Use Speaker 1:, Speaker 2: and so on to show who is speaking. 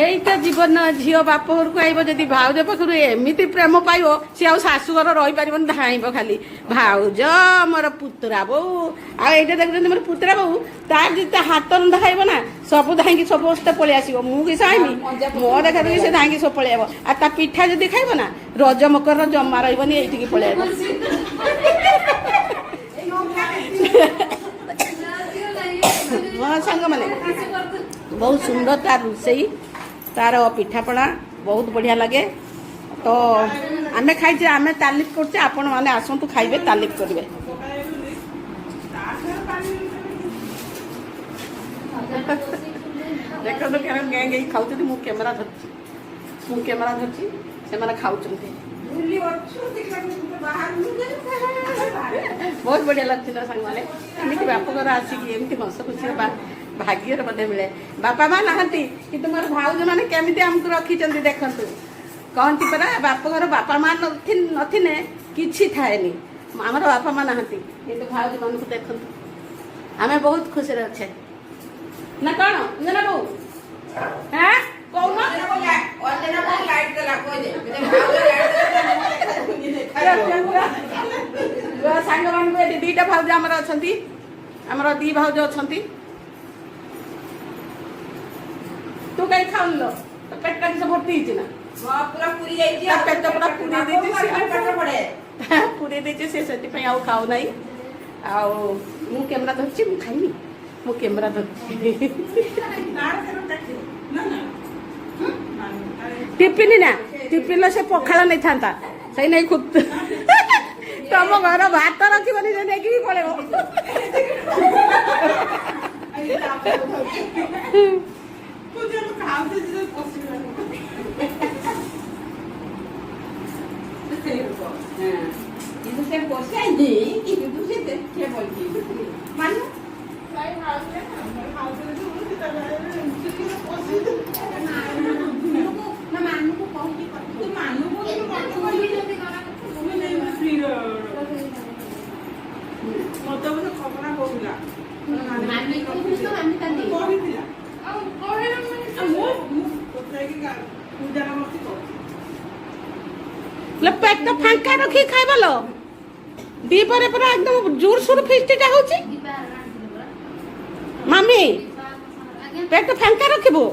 Speaker 1: এইটা জীবন ঝিও বাপ ঘরକୁ আইব যদি ভাউଜ পাখରୁ ଏମିତି ପ୍ରେମ ପାଇବ ସେ ଆଉ ଶାଶୁଘର ରହିପାରିବନି ଧାଇଁବ ଖାଲି ଭାଉଜ ମୋର ପୁତୁରା ବୋଉ ଆଉ ଏଇଟା ଦେଖୁଛନ୍ତି ମୋର ପୁତୁରା ବୋଉ ତାର ଯଦି ତା ହାତ ରନ୍ଧା ଖାଇବ ନା ସବୁ ଧାଇଁକି ସମସ୍ତେ ପଳେଇ ଆସିବ ମୁଁ କି ଚାହିଁବି ମୋ ଦେଖା ଦେଖି ସେ ଧାଇଁକି ସବୁ ପଳେଇ ଆସିବ ଆଉ ତା ପିଠା ଯଦି ଖାଇବ ନା ରଜ ମକର ଜମା ରହିବନି ଏଇଠିକି ପଳେଇ ଆସିବ ମୋ ସାଙ୍ଗମାନେ ବହୁତ ସୁନ୍ଦର ତାର ରୋଷେଇ तार पिठापणा बहुत बढ़िया लगे तो आमे खाई आमे तारीफ करते आपण माने आसंतु खाइबे तारीफ करिवे देखो तो केन गैंग खाउती मु कैमरा धरची से माने खाउचंती बहुत बढ़िया लगता सांग माने एमती बाप घर आसिक एमती हस खुशी भाग्यर बोधे मिले बापा माँ नहांती कि तुम भाउज मैंने केमी आमको रखिंट देखु कहती परा बाप घर बापा माँ नथिने किछि थाएनी आमर बापा माँ नहांती कि भाउज मान को देखु आम बहुत खुशी अच्छे ना कौन ना बो हाँ सांग मान दीटा भाउज आमर अच्छा आमर दी भाउज अच्छा तू कहीं खाऊन लो तो पेट किस भर्ती ना पूरा पूरी पेट पूरा पूरी देती से आउ खाऊ ना मु कैमरा धरची मु खाइनी मु कैमरा धरची टिफिन ना टिफिन से पखाला नहीं था सही नहीं खुद तुम घर भात रखी नहीं पड़ेगा पेट तो फांका रखी खाइब लो दी पर एकदम जोर सोर फिस्टा होची मामी पेट तो फांका रखिबो